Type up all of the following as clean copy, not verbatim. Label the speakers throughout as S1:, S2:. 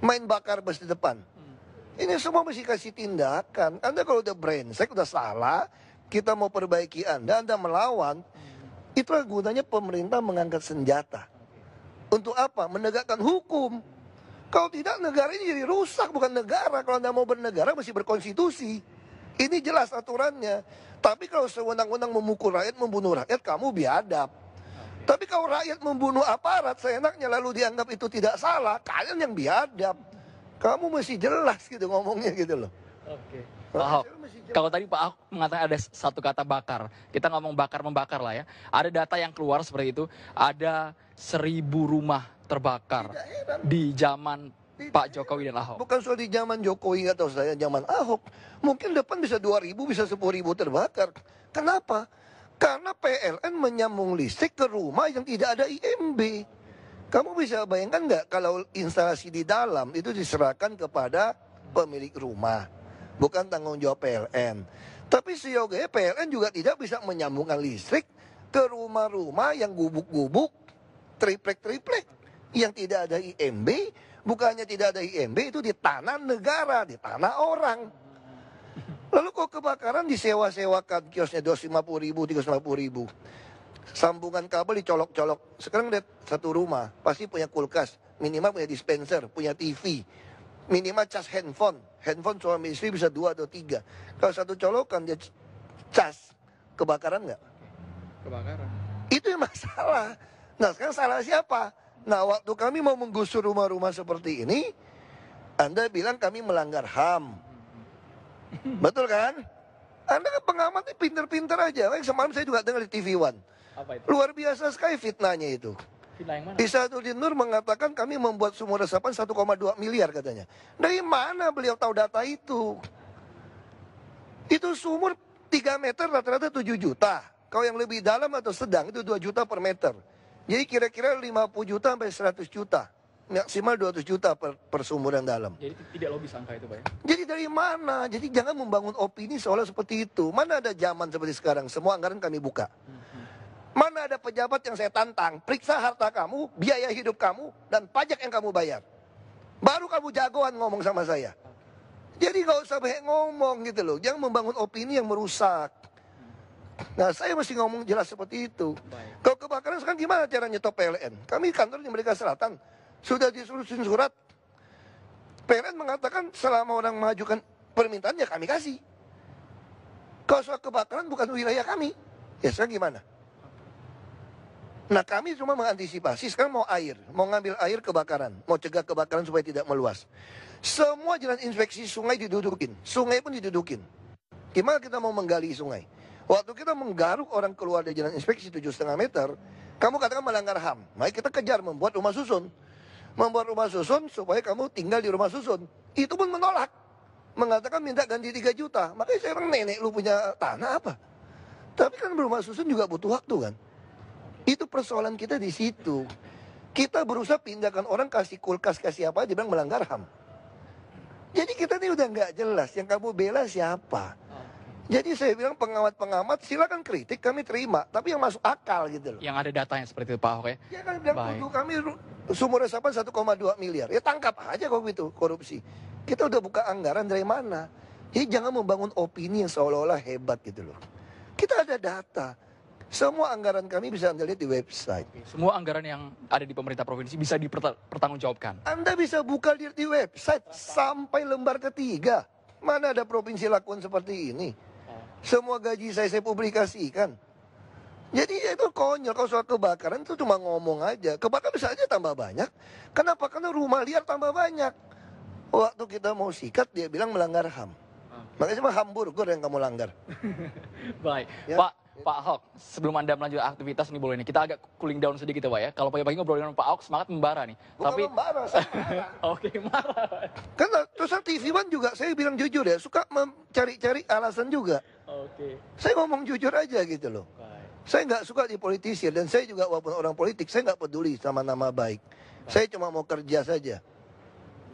S1: main bakar bus di depan. Ini semua mesti kasih tindakan. Anda kalau udah brengsek, udah salah, kita mau perbaiki Anda melawan, itulah gunanya pemerintah mengangkat senjata. Untuk apa? Menegakkan hukum. Kalau tidak, negara ini jadi rusak, bukan negara. Kalau Anda mau bernegara, mesti berkonstitusi. Ini jelas aturannya. Tapi kalau sewenang-wenang memukul rakyat, membunuh rakyat, kamu biadab. Tapi kalau rakyat membunuh aparat, seenaknya lalu dianggap itu tidak salah, kalian yang biadab. Kamu mesti jelas gitu ngomongnya gitu loh.
S2: Oke. Pak Ahok, kalau tadi Pak Ahok mengatakan ada satu kata bakar, kita ngomong bakar-membakar lah ya. Ada data yang keluar seperti itu, ada 1.000 rumah terbakar di zaman Pak Jokowi dan Ahok.
S1: Bukan soal di zaman Jokowi atau saya zaman Ahok. Mungkin depan bisa 2.000, bisa 10.000 terbakar. Kenapa? Karena PLN menyambung listrik ke rumah yang tidak ada IMB. Kamu bisa bayangkan nggak kalau instalasi di dalam itu diserahkan kepada pemilik rumah, bukan tanggung jawab PLN. Tapi seyogianya PLN juga tidak bisa menyambungkan listrik ke rumah-rumah yang gubuk-gubuk, triplek-triplek, yang tidak ada IMB. Bukannya tidak ada IMB, itu di tanah negara, di tanah orang. Lalu kok kebakaran disewa-sewakan, kiosnya 250.000, 350.000. Sambungan kabel dicolok-colok. Sekarang lihat satu rumah, pasti punya kulkas, minimal punya dispenser, punya TV, minimal cas handphone. Handphone suami istri bisa 2 atau 3. Kalau satu colokan dia cas, kebakaran nggak?
S2: Kebakaran.
S1: Itu yang masalah. Nah sekarang salah siapa? Nah waktu kami mau menggusur rumah-rumah seperti ini, Anda bilang kami melanggar HAM. Betul kan? Anda kan pengamatnya pinter-pinter aja. Semalam saya juga dengar di TV One.
S2: Apa itu?
S1: Luar biasa sekali fitnahnya itu.
S2: Fitnah yang mana?
S1: Isaduddin Nur mengatakan kami membuat sumur resapan 1,2 miliar katanya. Dari mana beliau tahu data itu? Itu sumur 3 meter rata-rata 7 juta. Kalau yang lebih dalam atau sedang itu 2 juta per meter. Jadi kira-kira 50 juta sampai 100 juta. Maksimal 200 juta per sumur yang dalam.
S2: Jadi tidak logis angka itu Pak ya?
S1: Jadi dari mana? Jadi jangan membangun opini seolah seperti itu. Mana ada zaman seperti sekarang, semua anggaran kami buka. Mana ada pejabat yang saya tantang, periksa harta kamu, biaya hidup kamu, dan pajak yang kamu bayar. Baru kamu jagoan ngomong sama saya. Jadi gak usah banyak ngomong gitu loh. Jangan membangun opini yang merusak. Nah saya mesti ngomong jelas seperti itu. Kalau kebakaran sekarang gimana cara nyetop PLN? Kami kantor di Merdeka Selatan. Sudah disuruhin surat. PLN mengatakan selama orang mengajukan permintaan ya kami kasih. Kalau soal kebakaran bukan wilayah kami. Ya sekarang gimana? Nah kami cuma mengantisipasi. Sekarang mau air. Mau ngambil air kebakaran. Mau cegah kebakaran supaya tidak meluas. Semua jalan inspeksi sungai didudukin. Sungai pun didudukin. Gimana kita mau menggali sungai? Waktu kita menggaruk orang keluar dari jalan inspeksi 7,5 meter. Kamu katakan melanggar HAM. Mari kita kejar membuat rumah susun. Membuat rumah susun supaya kamu tinggal di rumah susun. Itu pun menolak. Mengatakan minta ganti 3 juta. Makanya saya bilang nenek lu punya tanah apa? Tapi kan rumah susun juga butuh waktu kan. Itu persoalan kita di situ. Kita berusaha pindahkan orang kasih kulkas, kasih apa aja bilang melanggar HAM. Jadi kita ini udah nggak jelas. Yang kamu bela siapa? Jadi saya bilang pengamat-pengamat silakan kritik kami terima. Tapi yang masuk akal gitu loh.
S2: Yang ada datanya seperti itu Pak Ahok ya?
S1: Ya kan bilang tuduh kami sumur resapan 1,2 miliar. Ya tangkap aja kalau itu korupsi. Kita udah buka anggaran dari mana. Jadi jangan membangun opini yang seolah-olah hebat gitu loh. Kita ada data. Semua anggaran kami bisa Anda lihat di website.
S2: Semua anggaran yang ada di pemerintah provinsi bisa dipertanggungjawabkan.
S1: Anda bisa buka di website sampai lembar ketiga. Mana ada provinsi lakukan seperti ini. Semua gaji saya publikasikan. Jadi itu konyol. Kalau soal kebakaran itu cuma ngomong aja. Kebakaran bisa aja tambah banyak. Kenapa? Karena rumah liar tambah banyak. Waktu kita mau sikat dia bilang melanggar HAM. Makanya cuma hamburger yang kamu langgar.
S2: Baik.
S1: Ya.
S2: Pak Ahok, sebelum Anda melanjutkan aktivitas nih boleh nih. Kita agak cooling down sedikit ya Pak ya. Kalau pagi-pagi ngobrol dengan Pak Ahok semangat membara nih.
S1: Bukan
S2: Tapi
S1: membara, saya marah.
S2: Oke, marah.
S1: Karena terus TV One juga saya bilang jujur ya, suka mencari-cari alasan juga.
S2: Oke.
S1: Saya ngomong jujur aja gitu loh. Saya nggak suka dipolitisir dan saya juga walaupun orang politik, saya nggak peduli sama nama baik. Saya cuma mau kerja saja.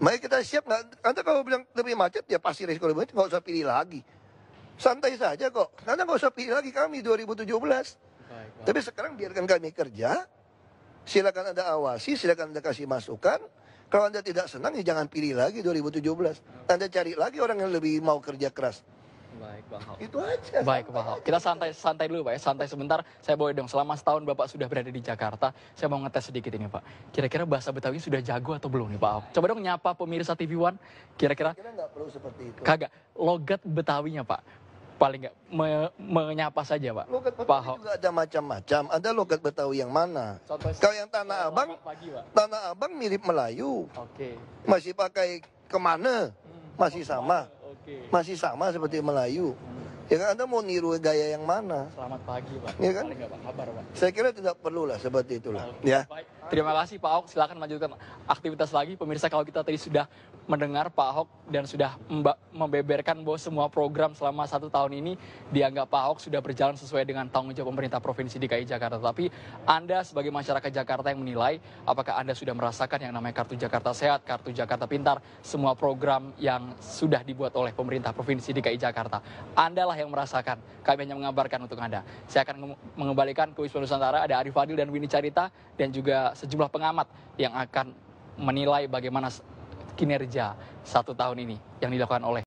S1: Mari kita siap nggak? Anda kalau bilang lebih macet ya pasti resiko lebih macet, nggak usah pilih lagi. Santai saja kok. Anda nggak usah pilih lagi kami 2017. Tapi sekarang biarkan kami kerja. Silakan Anda awasi, silakan Anda kasih masukan. Kalau Anda tidak senang, ya jangan pilih lagi 2017. Anda cari lagi orang yang lebih mau kerja keras.
S2: Baik, Pak Ahok.
S1: Itu aja.
S2: Baik, Pak Ahok. Kita santai dulu, Pak ya. Santai sebentar. Saya boleh dong, selama setahun Bapak sudah berada di Jakarta, saya mau ngetes sedikit ini, Pak. Kira-kira bahasa Betawi sudah jago atau belum nih, Pak Ahok? Coba dong nyapa pemirsa TV One. Kira-kira
S1: Kira nggak perlu seperti itu.
S2: kagak logat Betawinya, Pak. Paling nggak menyapa saja, Pak.
S1: Logat
S2: Pak
S1: Betawi
S2: Ahok.
S1: juga ada macam-macam. Ada logat Betawi yang mana?
S2: Contoh
S1: Kalau yang Tanah Abang,
S2: selamat pagi, Pak.
S1: Tanah Abang mirip Melayu.
S2: Oke.
S1: Masih pakai kemana? Masih sama.
S2: Oke.
S1: Masih sama seperti Melayu. Ya kan Anda mau niru gaya yang mana?
S2: Selamat pagi, Pak.
S1: Iya kan?
S2: Paling nggak, Pak? Kabar, Pak.
S1: Saya kira tidak perlu lah seperti itulah. Ya.
S2: Baik, terima kasih Pak Ahok. Silakan lanjutkan aktivitas lagi. Pemirsa, kalau kita tadi sudah mendengar Pak Ahok dan sudah membeberkan bahwa semua program selama 1 tahun ini dianggap Pak Ahok sudah berjalan sesuai dengan tanggung jawab pemerintah Provinsi DKI Jakarta. Tapi Anda sebagai masyarakat Jakarta yang menilai apakah Anda sudah merasakan yang namanya Kartu Jakarta Sehat, Kartu Jakarta Pintar, semua program yang sudah dibuat oleh pemerintah Provinsi DKI Jakarta. Anda lah yang merasakan. Kami hanya mengabarkan untuk Anda. Saya akan mengembalikan ke Wisma Nusantara. Ada Arif Fadil dan Winnie Carita dan juga sejumlah pengamat yang akan menilai bagaimana kinerja 1 tahun ini yang dilakukan oleh